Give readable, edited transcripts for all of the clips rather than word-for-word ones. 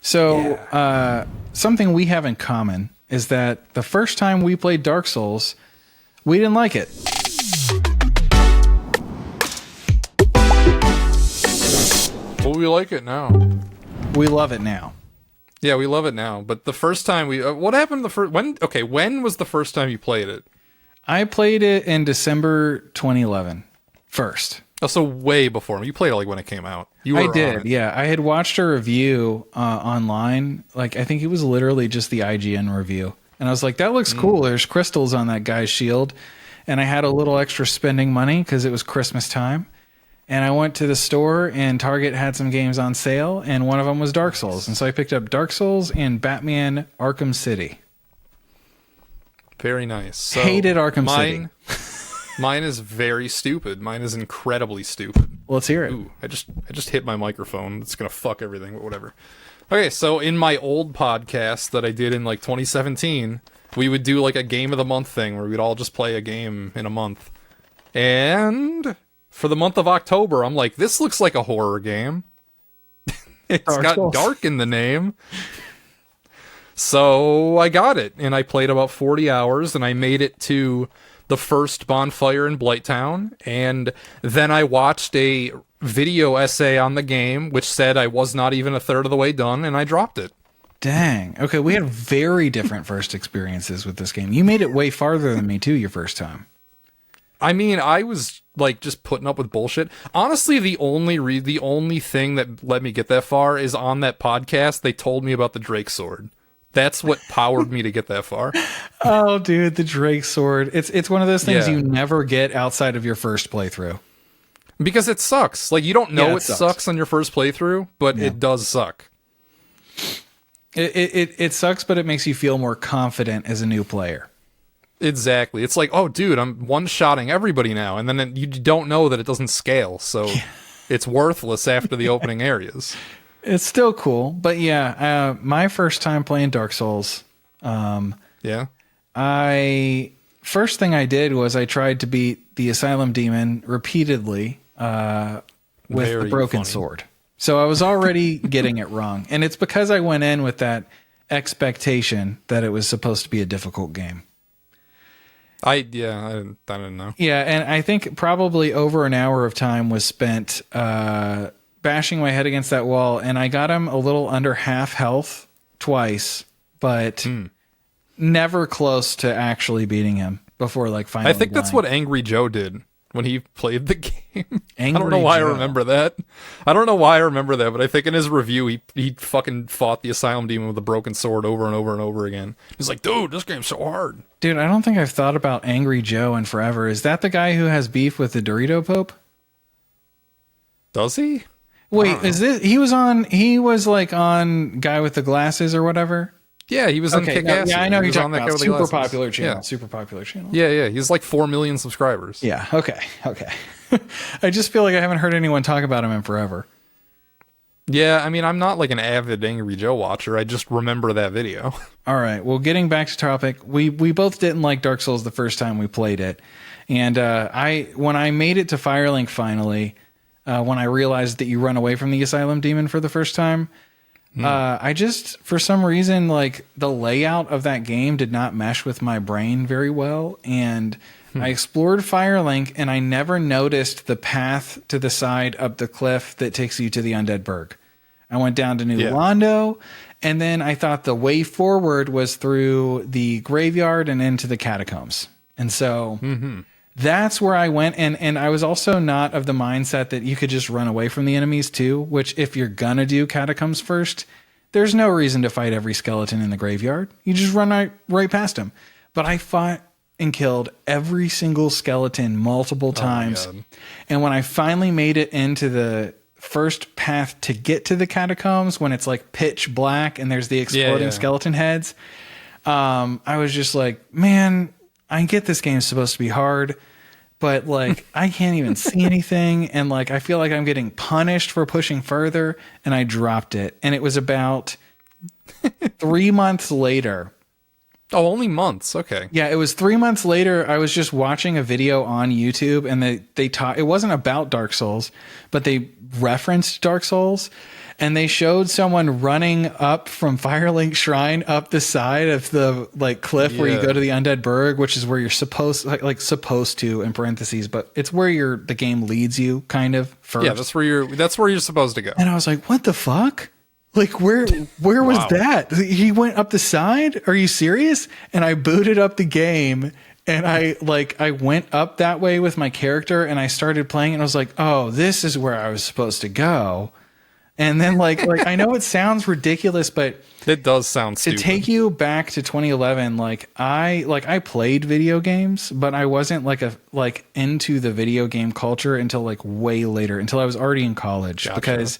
So, something we have in common is that the first time we played Dark Souls, we didn't like it. Well, we like it now. We love it now. Yeah, we love it now. But the first time what happened the first, when was the first time you played it? I played it in December 2011 first. Oh, so way before me. You played it like when it came out. I did, yeah. I had watched a review online. Like, I think it was literally just the IGN review. And I was like, that looks cool. There's crystals on that guy's shield. And I had a little extra spending money because it was Christmas time. And I went to the store, and Target had some games on sale, and one of them was Dark Souls. And so I picked up Dark Souls and Batman Arkham City. Very nice. So hated Arkham City. Mine is very stupid. Mine is incredibly stupid. Let's hear it. Ooh, I just hit my microphone. It's gonna fuck everything, but whatever. Okay, so in my old podcast that I did in like 2017, we would do like a game of the month thing where we'd all just play a game in a month. And for the month of October, I'm like, this looks like a horror game. It's got dark in the name. So I got it, and I played about 40 hours, and I made it to the first bonfire in Blighttown, and then I watched a video essay on the game, which said I was not even a third of the way done, and I dropped it. Dang. Okay, we had very different first experiences with this game. You made it way farther than me, too, your first time. I mean, I was like just putting up with bullshit. Honestly, the only thing that let me get that far is on that podcast, they told me about the Drake sword. That's what powered me to get that far. Oh, dude, the Drake sword. It's one of those things you never get outside of your first playthrough. Because it sucks. Like, you don't know it sucks on your first playthrough, but it does suck. It sucks, but it makes you feel more confident as a new player. Exactly. It's like, oh, dude, I'm one-shotting everybody now. And then you don't know that it doesn't scale, so it's worthless after the opening areas. It's still cool, but yeah, my first time playing Dark Souls. Yeah. First thing I did was I tried to beat the Asylum Demon repeatedly with the broken sword. So I was already getting it wrong, and it's because I went in with that expectation that it was supposed to be a difficult game. I didn't know. Yeah, and I think probably over an hour of time was spent bashing my head against that wall, and I got him a little under half health twice, but never close to actually beating him before like finally. I think that's what Angry Joe did when he played the game. I don't know why I remember that. But I think in his review he fucking fought the Asylum Demon with a broken sword over and over and over again. He's like, dude, this game's so hard. Dude, I don't think I've thought about Angry Joe in forever. Is that the guy who has beef with the Dorito Pope? Does he? Wait, is this he was like on Guy with the Glasses or whatever? Yeah, he was on Kick-Ass. Yeah, I know he you're talking that about. Super popular channel. Yeah. Super popular channel. Yeah. He's like 4 million subscribers. Yeah, okay. I just feel like I haven't heard anyone talk about him in forever. Yeah, I mean, I'm not like an avid Angry Joe watcher. I just remember that video. All right, well, getting back to topic, we both didn't like Dark Souls the first time we played it. And when I made it to Firelink finally, when I realized that you run away from the Asylum Demon for the first time, I just, for some reason, like the layout of that game did not mesh with my brain very well. And I explored Firelink, and I never noticed the path to the side up the cliff that takes you to the Undead Burg. I went down to New Londo, and then I thought the way forward was through the graveyard and into the catacombs. And so that's where I went. And I was also not of the mindset that you could just run away from the enemies too, which if you're going to do catacombs first, there's no reason to fight every skeleton in the graveyard. You just run right past them. But I fought and killed every single skeleton multiple times. And when I finally made it into the first path to get to the catacombs, when it's like pitch black and there's the exploding skeleton heads, I was just like, man, I get this game's supposed to be hard, but like I can't even see anything, and like I feel like I'm getting punished for pushing further, and I dropped it. And it was about 3 months later Oh, only months. Okay. Yeah, it was 3 months later. I was just watching a video on YouTube, and they taught. It wasn't about Dark Souls, but they referenced Dark Souls, and they showed someone running up from Firelink Shrine up the side of the like cliff where you go to the Undead Burg, which is where you're supposed supposed to in parentheses, but it's where the game leads you kind of first. Yeah, that's where you're supposed to go. And I was like, what the fuck? Like where was that? He went up the side? Are you serious? And I booted up the game and I went up that way with my character and I started playing and I was like, "Oh, this is where I was supposed to go." And then like I know it sounds ridiculous, but it does sound stupid. To take you back to 2011, I played video games, but I wasn't into the video game culture until like way later, until I was already in college. Gotcha. Because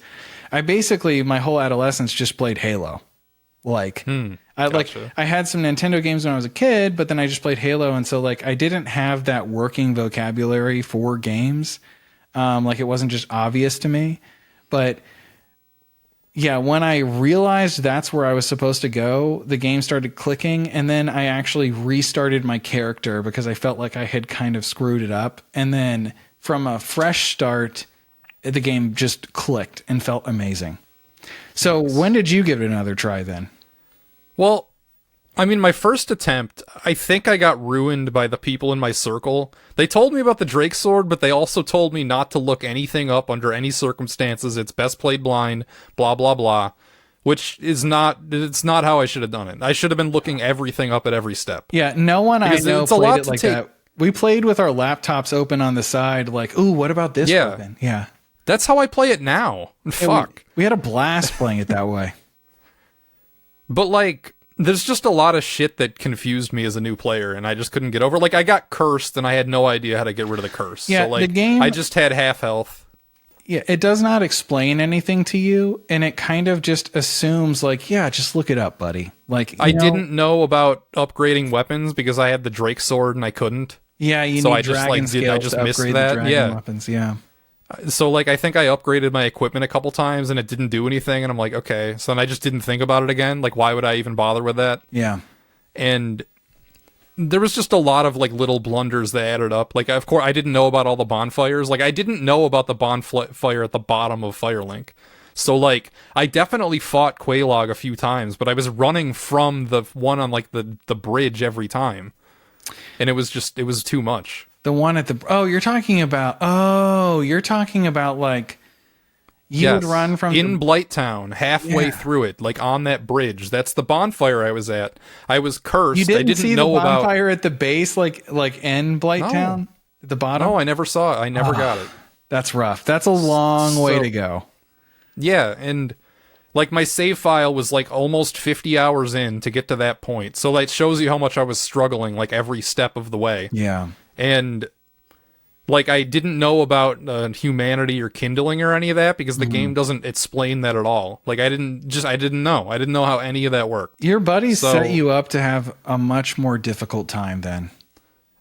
I basically my whole adolescence just played Halo. Gotcha. I had some Nintendo games when I was a kid, but then I just played Halo, and so like I didn't have that working vocabulary for games. It wasn't just obvious to me. But yeah, when I realized that's where I was supposed to go, the game started clicking, and then I actually restarted my character because I felt like I had kind of screwed it up. And then from a fresh start, the game just clicked and felt amazing. So when did you give it another try then? Well, I mean, my first attempt, I think I got ruined by the people in my circle. They told me about the Drake Sword, but they also told me not to look anything up under any circumstances. It's best played blind, blah, blah, blah, which is it's not how I should have done it. I should have been looking everything up at every step. Yeah, no one I know played it like that. We played with our laptops open on the side, like, ooh, what about this weapon? Yeah. That's how I play it now. Fuck. We had a blast playing it that way. But like, there's just a lot of shit that confused me as a new player, and I just couldn't get over. Like, I got cursed, and I had no idea how to get rid of the curse. Yeah, so, like, the game, I just had half health. Yeah, it does not explain anything to you, and it kind of just assumes, like, yeah, just look it up, buddy. Like, I didn't know about upgrading weapons because I had the Drake Sword and I couldn't. Yeah, you so need I just dragon scales I just to missed upgrade that. the dragon Yeah, weapons. Yeah. So like I think I upgraded my equipment a couple times and it didn't do anything, and I'm like, okay. So then I just didn't think about it again. Like, why would I even bother with that? Yeah. And there was just a lot of like little blunders that added up. Like, of course, I didn't know about all the bonfires. Like, I didn't know about the bonfire at the bottom of Firelink. So like, I definitely fought Quelaag a few times, but I was running from the one on like the bridge every time, and it was too much. The one at you're talking about like you would run from in Blighttown halfway through it, like on that bridge. That's the bonfire I was at. I was cursed. You didn't see know the bonfire at the base, like in Blighttown at the bottom. No, I never saw it. I never got it. That's rough. That's a long way to go. Yeah, and like my save file was like almost 50 hours in to get to that point. So that shows you how much I was struggling like every step of the way. Yeah. And like I didn't know about humanity or kindling or any of that because the game doesn't explain that at all. Like I didn't know. I didn't know how any of that worked. Your buddies set you up to have a much more difficult time then.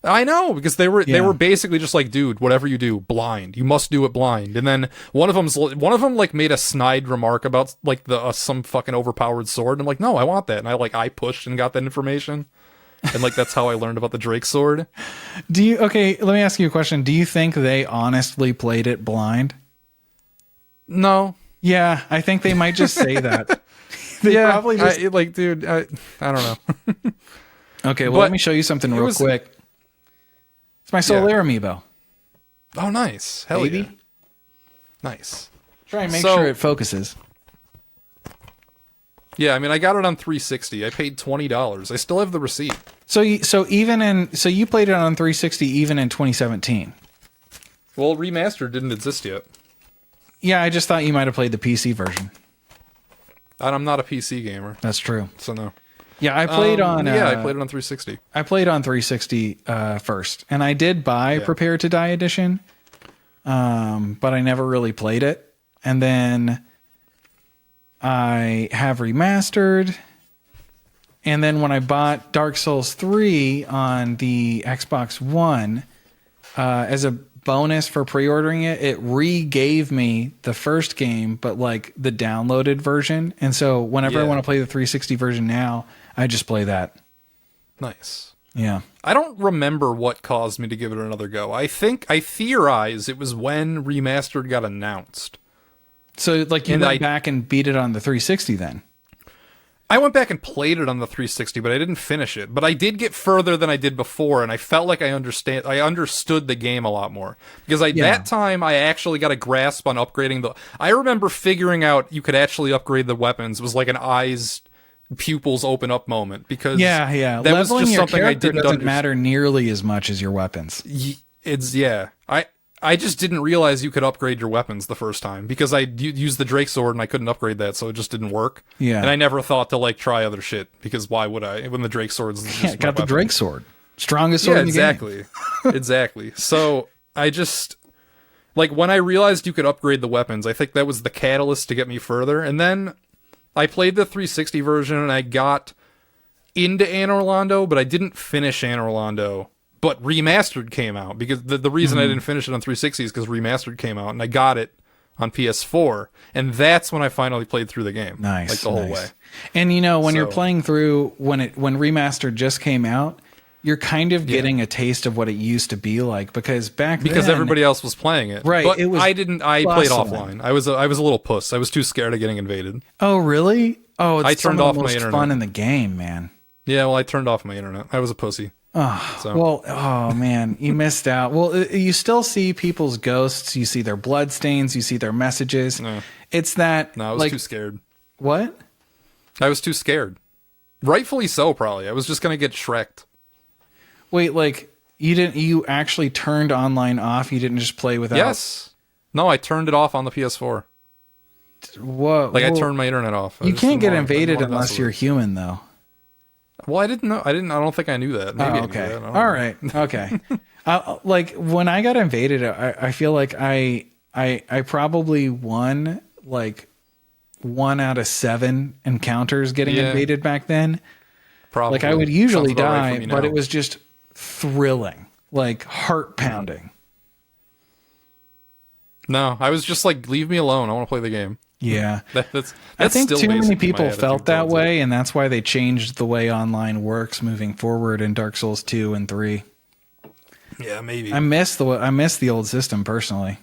I know, because they were basically just like, dude, whatever you do, blind. You must do it blind. And then one of them like made a snide remark about like the some fucking overpowered sword. And I'm like, no, I want that. And I pushed and got that information. And like that's how I learned about the Drake Sword. Okay, let me ask you a question. Do you think they honestly played it blind? No. Yeah, I think they might just say that. They probably just dude, I don't know. Okay, well, let me show you something real quick. It's my Solar amiibo. Oh, nice. Hell baby. Yeah. Nice. Try and make sure it focuses. Yeah, I mean, I got it on 360. I paid $20. I still have the receipt. So you played it on 360 even in 2017. Well, remastered didn't exist yet. Yeah, I just thought you might have played the PC version. And I'm not a PC gamer. That's true. So no. Yeah, I played on. I played it on 360. I played on 360 first, and I did buy Prepare to Die edition, but I never really played it. And then I have remastered, and then when I bought Dark Souls 3 on the Xbox One as a bonus for pre-ordering it, it re-gave me the first game, but like the downloaded version. And so whenever I want to play the 360 version now, I just play that. Nice. Yeah. I don't remember what caused me to give it another go. I theorize it was when Remastered got announced. So like you went back and beat it on the 360 then? I went back and played it on the 360, but I didn't finish it. But I did get further than I did before, and I felt like I understood the game a lot more. Because that time, I actually got a grasp on upgrading the... I remember figuring out you could actually upgrade the weapons. It was like an eyes, pupils open up moment. Because that was leveling just your something I character didn't doesn't matter nearly as much as your weapons. I just didn't realize you could upgrade your weapons the first time because I used the Drake sword and I couldn't upgrade that, so it just didn't work. Yeah. And I never thought to like try other shit because why would I when the Drake sword's just got the Drake sword. Strongest sword in the game. Exactly. So I just like when I realized you could upgrade the weapons, I think that was the catalyst to get me further. And then I played the 360 version and I got into Anne Orlando, but I didn't finish Anne Orlando. But Remastered came out because the reason I didn't finish it on 360 is because Remastered came out and I got it on PS4, and that's when I finally played through the game. Nice, like the whole way. And you know, when you're playing through when Remastered just came out, you're kind of getting a taste of what it used to be like because then, everybody else was playing it, right? But it was I didn't. I played offline. I was a little puss. I was too scared of getting invaded. Oh really? Oh, it's I turned off my internet. Fun in the game, man. Yeah, well, I turned off my internet. I was a pussy. Oh man, you missed out. Well, you still see people's ghosts. You see their blood stains. You see their messages. No. It's that. No, I was too scared. What? I was too scared. Rightfully so, probably. I was just gonna get Shrek'd. Wait, like you actually turned online off? You didn't just play without? Yes. No, I turned it off on the PS4. What? Like I turned my internet off. You can't get invaded unless you're human, though. Well, I didn't know. I don't think I knew that. Maybe okay. I knew that. All right. Okay. Like when I got invaded, I feel like I probably won like 1 out of 7 encounters getting invaded back then. Probably. Like I would usually die, right, but it was just thrilling, like heart pounding. No, I was just like, leave me alone. I want to play the game. Yeah. That's I think still too many basically people my felt that attitude way, and that's why they changed the way online works moving forward in Dark Souls 2 and 3. Yeah, maybe. I miss the old system personally.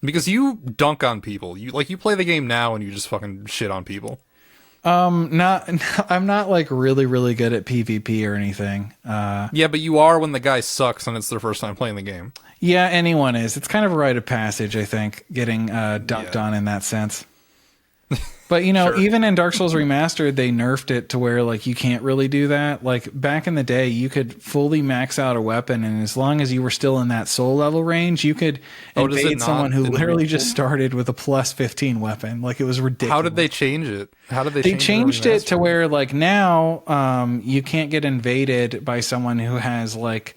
Because you dunk on people. You play the game now and you just fucking shit on people. I'm not like really, really good at PvP or anything. Yeah, but you are when the guy sucks and it's their first time playing the game. Yeah, anyone is. It's kind of a rite of passage, I think, getting dunked on in that sense. But, you know, Sure. even in Dark Souls Remastered, they nerfed it to where, like, you can't really do that. Like, back in the day, you could fully max out a weapon, and as long as you were still in that soul level range, you could invade someone who literally just started with a plus 15 weapon. Like, it was ridiculous. How did they change it? They changed it to where, like, now you can't get invaded by someone who has, like,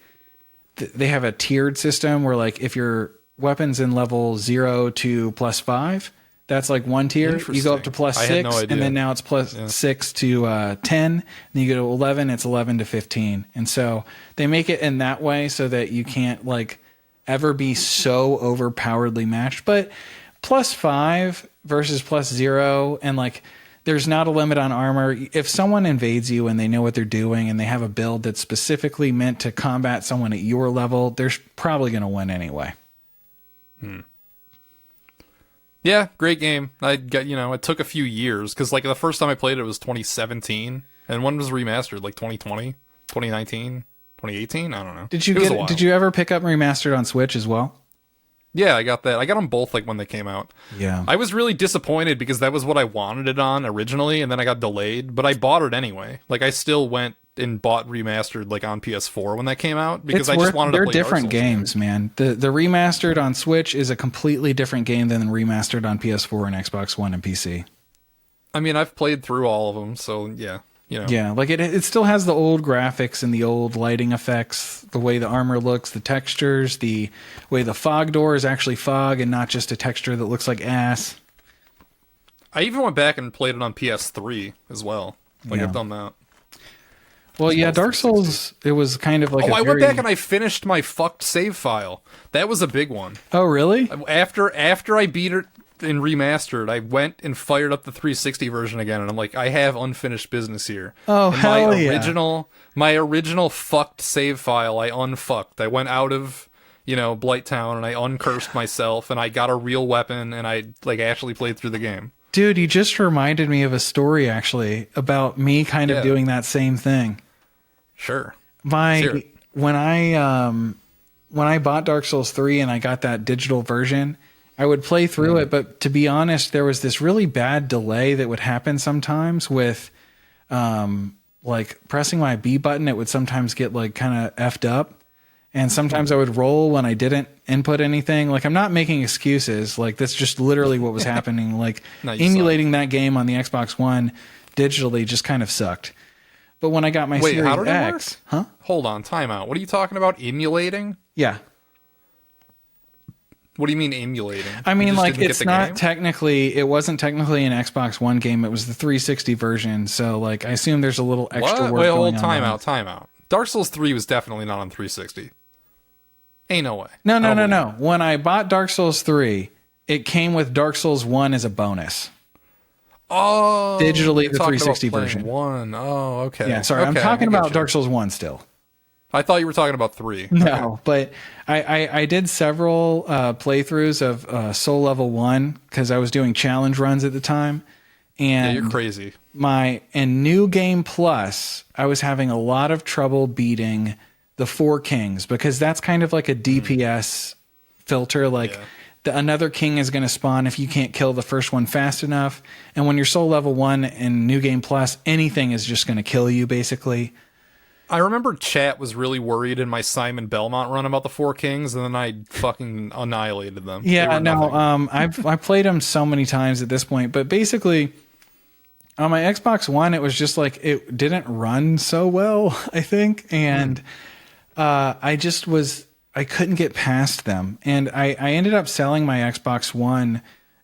they have a tiered system where, like, if your weapon's in level 0 to plus 5, that's like one tier. You go up to plus 6, and then now it's plus 6 to 10. Then you go to 11, it's 11 to 15. And so they make it in that way so that you can't like ever be so overpoweredly matched. But plus 5 versus plus 0, and like there's not a limit on armor. If someone invades you and they know what they're doing and they have a build that's specifically meant to combat someone at your level, they're probably going to win anyway. Yeah, great game. It took a few years because like the first time I played it was 2017, and one was remastered like 2020, 2019, 2018. I don't know. Did you ever pick up Remastered on Switch as well? Yeah, I got that. I got them both like when they came out. Yeah. I was really disappointed because that was what I wanted it on originally, and then I got delayed, but I bought it anyway. Like I still went and bought Remastered like on PS4 when that came out because I just wanted to play They're different Dark Souls games, man. The Remastered on Switch is a completely different game than the Remastered on PS4 and Xbox One and PC. I mean, I've played through all of them, so yeah. You know. Yeah, like it still has the old graphics and the old lighting effects, the way the armor looks, the textures, the way the fog door is actually fog and not just a texture that looks like ass. I even went back and played it on PS3 as well. Like I've done that. Well, yeah, Dark Souls, it was kind of like I went back and I finished my fucked save file. That was a big one. Oh, really? After I beat it, in Remastered, I went and fired up the 360 version again, and I'm like, I have unfinished business here. Oh, and hell my original fucked save file, I unfucked. I went out of, Blighttown, and I uncursed myself, and I got a real weapon, and I actually played through the game. Dude, you just reminded me of a story actually about me kind of doing that same thing. Sure. When I bought Dark Souls 3 and I got that digital version, I would play through it, but to be honest, there was this really bad delay that would happen sometimes with pressing my B button. It would sometimes get kind of effed up, and sometimes I would roll when I didn't input anything. I'm not making excuses. That's just literally what was happening. Emulating that game on the Xbox One digitally just kind of sucked. But when I got my Series how did X, it work? Hold on, time out. What are you talking about? Emulating? Yeah. What do you mean emulating? I mean, it's not technically, it wasn't technically an Xbox One game. It was the 360 version. So, I assume there's a little extra work going on. Time out. Dark Souls 3 was definitely not on 360. Ain't no way. No. When I bought Dark Souls 3, it came with Dark Souls 1 as a bonus. Oh, digitally, the 360 version. 1. Oh, okay. Yeah, sorry. I'm talking about Dark Souls 1 still. I thought you were talking about 3. No, but I did several playthroughs of Soul Level 1 because I was doing challenge runs at the time. And you're crazy. In New Game Plus, I was having a lot of trouble beating the Four Kings because that's kind of like a DPS filter. Another king is going to spawn if you can't kill the first one fast enough. And when you're Soul Level 1 in New Game Plus, anything is just going to kill you, basically. I remember chat was really worried in my Simon Belmont run about the Four Kings, and then I fucking annihilated them. Yeah, no, I've played them so many times at this point, but basically on my Xbox One, it was just it didn't run so well, I think. And I couldn't get past them. And I ended up selling my Xbox One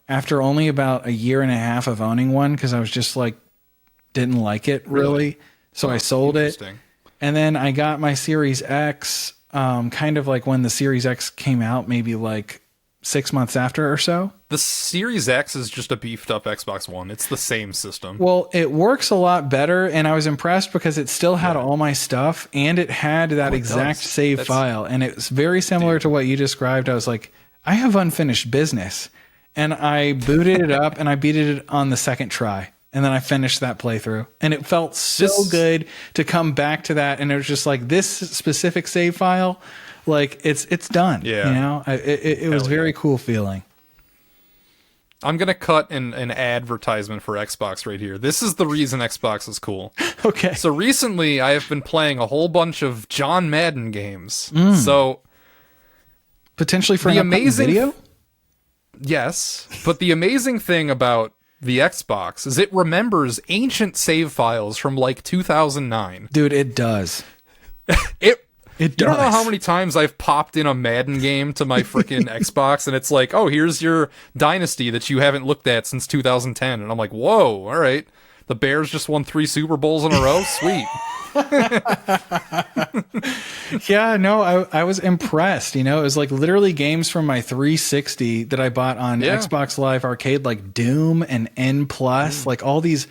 after only about a year and a half of owning one because I was just didn't like it really. So I sold it. And then I got my Series X kind of when the Series X came out, maybe 6 months after or so. The Series X is just a beefed up Xbox One. It's the same system. Well, it works a lot better, and I was impressed because it still had all my stuff, and it had that exact save file, and it's very similar to what you described. I was like, I have unfinished business, and I booted it up, and I beat it on the second try, and then I finished that playthrough, and it felt so good to come back to that, and it was just this specific save file, it's done. Yeah, it was very cool feeling. I'm going to cut an advertisement for Xbox right here. This is the reason Xbox is cool. Okay. So recently, I have been playing a whole bunch of John Madden games. So potentially for an amazing video? Yes. But the amazing thing about the Xbox is it remembers ancient save files from 2009. Dude, it does. It does. You don't know how many times I've popped in a Madden game to my freaking Xbox, and it's oh, here's your dynasty that you haven't looked at since 2010. And I'm like, whoa, all right. The Bears just won 3 Super Bowls in a row? Sweet. Yeah, no, I was impressed. It was literally games from my 360 that I bought on Xbox Live Arcade, like Doom and N+, all these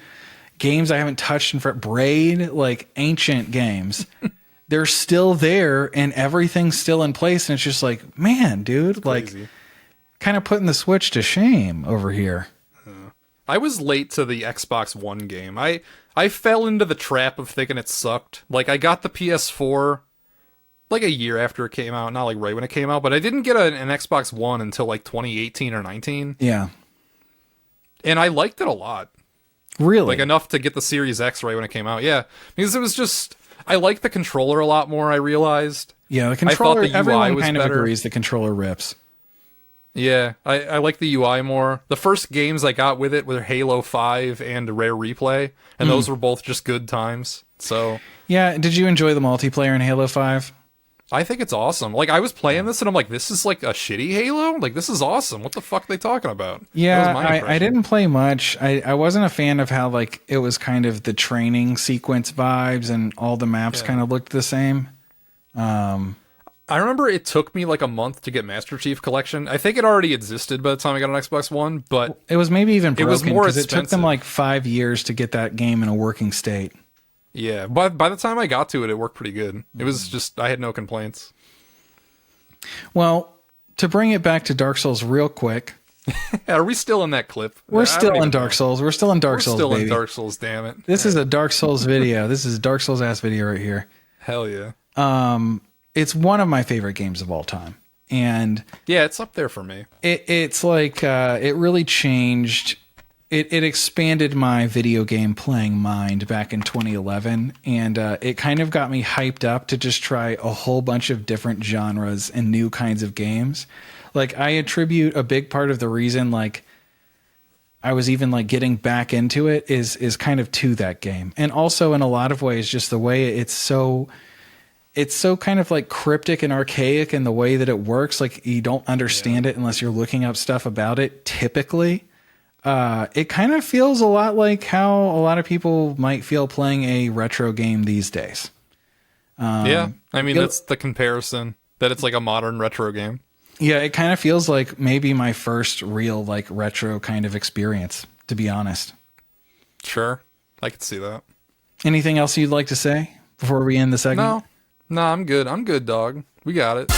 games I haven't touched in Braid, ancient games. They're still there and everything's still in place. And it's just man, dude, kind of putting the Switch to shame over here. I was late to the Xbox One game. I fell into the trap of thinking it sucked. I got the PS4 a year after it came out, not right when it came out, but I didn't get an Xbox One until 2018 or 19. Yeah. And I liked it a lot. Really? Enough to get the Series X right when it came out. Yeah. Because it was just, I like the controller a lot more, I realized. Yeah, the controller, everyone kind of agrees the controller rips. Yeah, I like the UI more. The first games I got with it were Halo 5 and Rare Replay, and those were both just good times. So yeah, did you enjoy the multiplayer in Halo 5? I think it's awesome. I was playing this and I'm this is a shitty Halo? This is awesome. What the fuck are they talking about? Yeah, I didn't play much. I wasn't a fan of how it was kind of the training sequence vibes and all the maps kind of looked the same. I remember it took me like a month to get Master Chief Collection. I think it already existed by the time I got an Xbox One, but It was maybe even broken it was more because it took them expensive. like 5 years to get that game in a working state. Yeah, but by the time I got to it, it worked pretty good. It was just, I had no complaints. Well, to bring it back to Dark Souls real quick, Are we still in that clip? we're I still don't in even Dark know. Souls. We're still in Dark We're Souls, still baby. in Dark Souls, damn it. This is a Dark Souls video. This is a Dark Souls ass video right here. Hell yeah. It's one of my favorite games of all time. And Yeah, it's up there for me. it's like it really changed. It expanded my video game playing mind back in 2011, and it kind of got me hyped up to just try a whole bunch of different genres and new kinds of games. Like, I attribute a big part of the reason like I was even like getting back into it is kind of to that game, and also in a lot of ways just the way it's so kind of like cryptic and archaic in the way that it works. Like, you don't understand it unless you're looking up stuff about it typically. It kind of feels a lot like how a lot of people might feel playing a retro game these days. Yeah, I mean, that's the comparison, that it's like a modern retro game. Yeah, it kind of feels like maybe my first real like retro kind of experience, to be honest. Sure, I could see that. Anything else you'd like to say before we end the segment? No, I'm good. I'm good, dog. We got it.